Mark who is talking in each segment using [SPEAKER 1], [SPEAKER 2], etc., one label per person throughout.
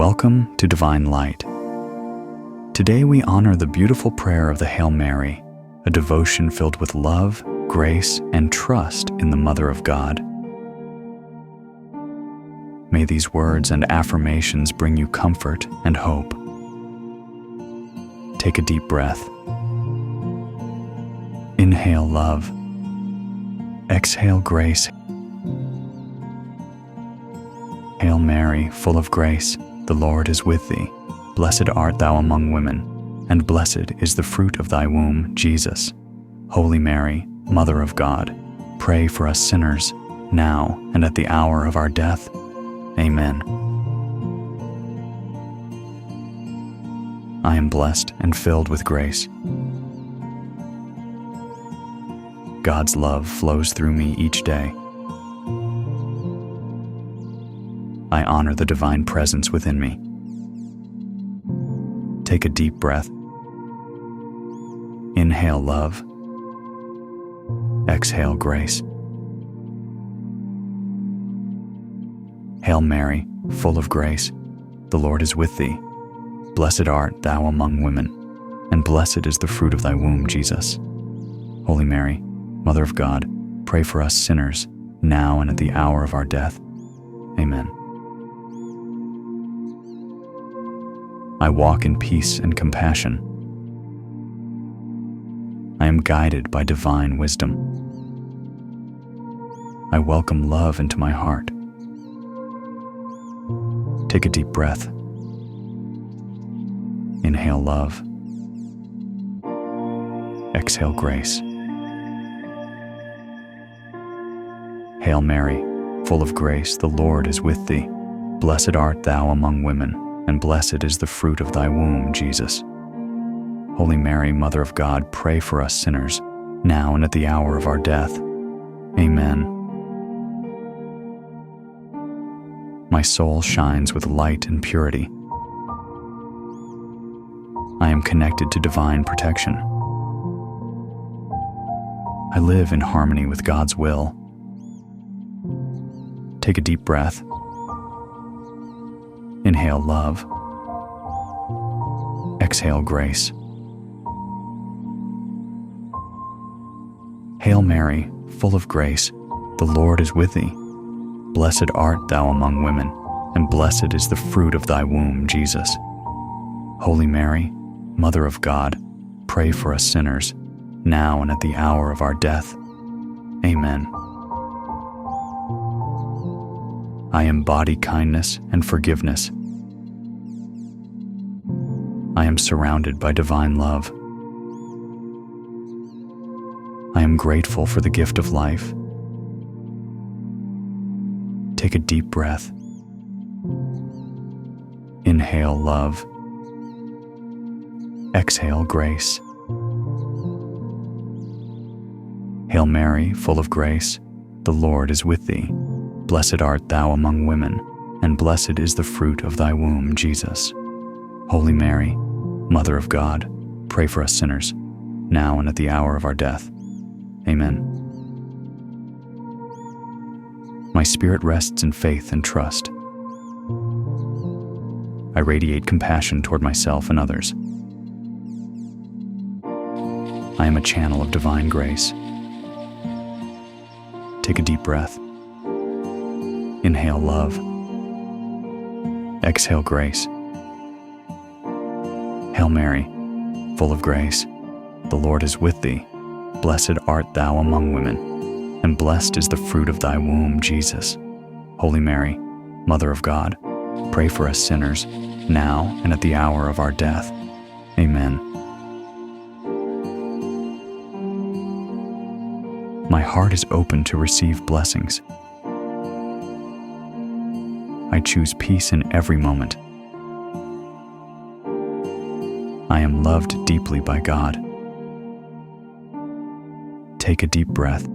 [SPEAKER 1] Welcome to Divine Light. Today we honor the beautiful prayer of the Hail Mary, a devotion filled with love, grace, and trust in the Mother of God. May these words and affirmations bring you comfort and hope. Take a deep breath. Inhale love. Exhale grace. Hail Mary, full of grace, the Lord is with thee. Blessed art thou among women, and blessed is the fruit of thy womb, Jesus. Holy Mary, Mother of God, pray for us sinners, now and at the hour of our death. Amen. I am blessed and filled with grace. God's love flows through me each day. I honor the divine presence within me. Take a deep breath. Inhale love. Exhale grace. Hail Mary, full of grace, the Lord is with thee. Blessed art thou among women, and blessed is the fruit of thy womb, Jesus. Holy Mary, Mother of God, pray for us sinners, now and at the hour of our death. Amen. I walk in peace and compassion. I am guided by divine wisdom. I welcome love into my heart. Take a deep breath. Inhale love. Exhale grace. Hail Mary, full of grace, the Lord is with thee. Blessed art thou among women, and blessed is the fruit of thy womb, Jesus. Holy Mary, Mother of God, pray for us sinners, now and at the hour of our death. Amen. My soul shines with light and purity. I am connected to divine protection. I live in harmony with God's will. Take a deep breath. Inhale love. Exhale grace. Hail Mary, full of grace, the Lord is with thee. Blessed art thou among women, and blessed is the fruit of thy womb, Jesus. Holy Mary, Mother of God, pray for us sinners, now and at the hour of our death. Amen. I embody kindness and forgiveness. I am surrounded by divine love. I am grateful for the gift of life. Take a deep breath. Inhale love. Exhale grace. Hail Mary, full of grace, the Lord is with thee. Blessed art thou among women, and blessed is the fruit of thy womb, Jesus. Holy Mary, Mother of God, pray for us sinners, now and at the hour of our death. Amen. My spirit rests in faith and trust. I radiate compassion toward myself and others. I am a channel of divine grace. Take a deep breath. Inhale love. Exhale grace. Hail Mary, full of grace, the Lord is with thee. Blessed art thou among women, and blessed is the fruit of thy womb, Jesus. Holy Mary, Mother of God, pray for us sinners, now and at the hour of our death. Amen. My heart is open to receive blessings. I choose peace in every moment. I am loved deeply by God. Take a deep breath.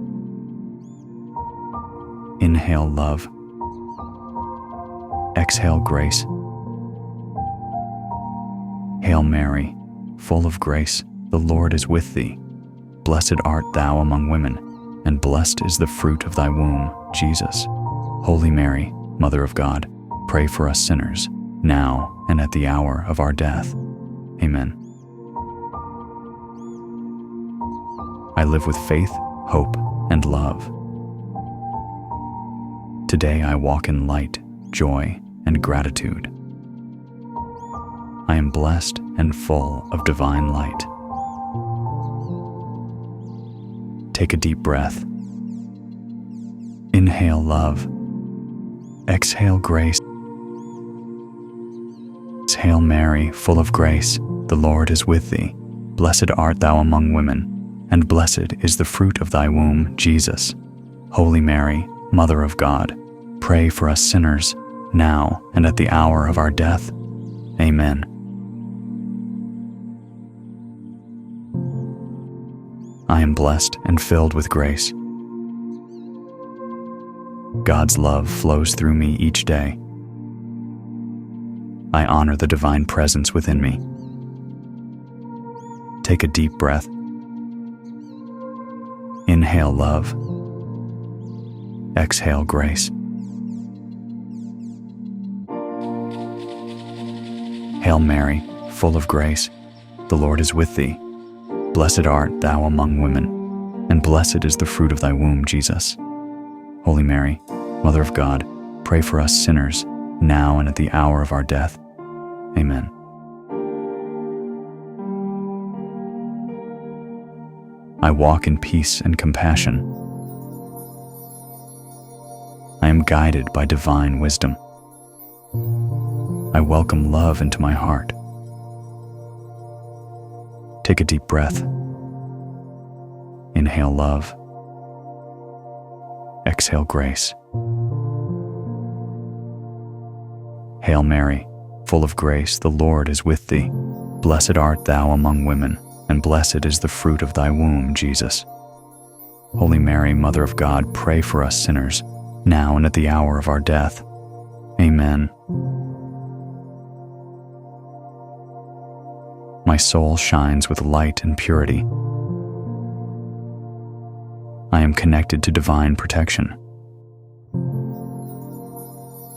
[SPEAKER 1] Inhale love. Exhale grace. Hail Mary, full of grace, the Lord is with thee. Blessed art thou among women, and blessed is the fruit of thy womb, Jesus. Holy Mary, Mother of God, pray for us sinners, now and at the hour of our death. Amen. I live with faith, hope, and love. Today I walk in light, joy, and gratitude. I am blessed and full of divine light. Take a deep breath. Inhale love. Exhale grace. Hail Mary, full of grace, the Lord is with thee. Blessed art thou among women, and blessed is the fruit of thy womb, Jesus. Holy Mary, Mother of God, pray for us sinners, now and at the hour of our death. Amen. I am blessed and filled with grace. God's love flows through me each day. I honor the divine presence within me. Take a deep breath. Inhale love. Exhale grace. Hail Mary, full of grace, the Lord is with thee. Blessed art thou among women, and blessed is the fruit of thy womb, Jesus. Holy Mary, Mother of God, pray for us sinners, now and at the hour of our death. Amen. I walk in peace and compassion. I am guided by divine wisdom. I welcome love into my heart. Take a deep breath. Inhale love. Exhale grace. Hail Mary, full of grace, the Lord is with thee. Blessed art thou among women, and blessed is the fruit of thy womb, Jesus. Holy Mary, Mother of God, pray for us sinners, now and at the hour of our death. Amen. My soul shines with light and purity. I am connected to divine protection.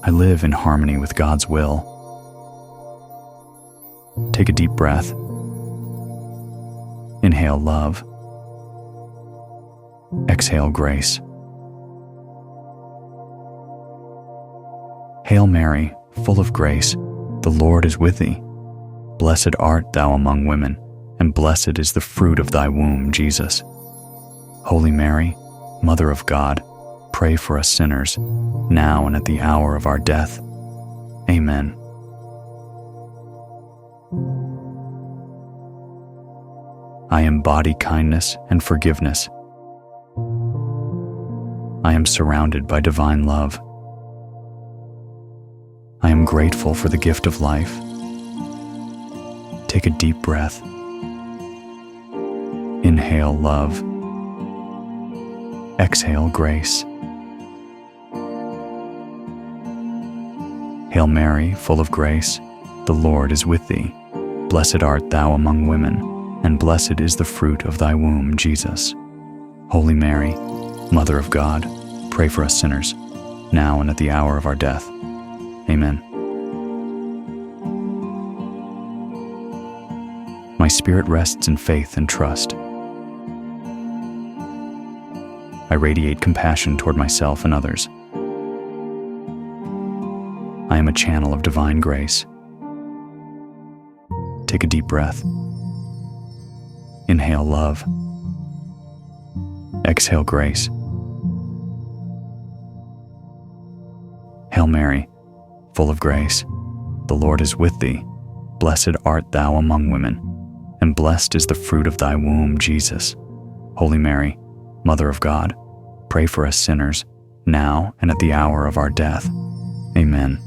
[SPEAKER 1] I live in harmony with God's will. Take a deep breath. Inhale love. Exhale grace. Hail Mary, full of grace, the Lord is with thee. Blessed art thou among women, and blessed is the fruit of thy womb, Jesus. Holy Mary, Mother of God, pray for us sinners, now and at the hour of our death. Amen. I embody kindness and forgiveness. I am surrounded by divine love. I am grateful for the gift of life. Take a deep breath. Inhale love. Exhale grace. Hail Mary, full of grace, the Lord is with thee. Blessed art thou among women, and blessed is the fruit of thy womb, Jesus. Holy Mary, Mother of God, pray for us sinners, now and at the hour of our death. Amen. My spirit rests in faith and trust. I radiate compassion toward myself and others. I am a channel of divine grace. Take a deep breath. Inhale love. Exhale grace. Hail Mary, full of grace, the Lord is with thee. Blessed art thou among women, and blessed is the fruit of thy womb, Jesus. Holy Mary, Mother of God, pray for us sinners, now and at the hour of our death. Amen.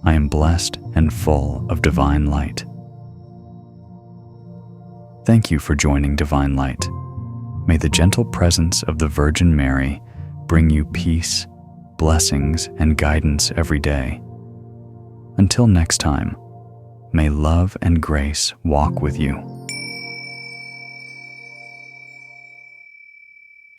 [SPEAKER 1] I am blessed and full of divine light. Thank you for joining Divine Light. May the gentle presence of the Virgin Mary bring you peace, blessings, and guidance every day. Until next time, may love and grace walk with you.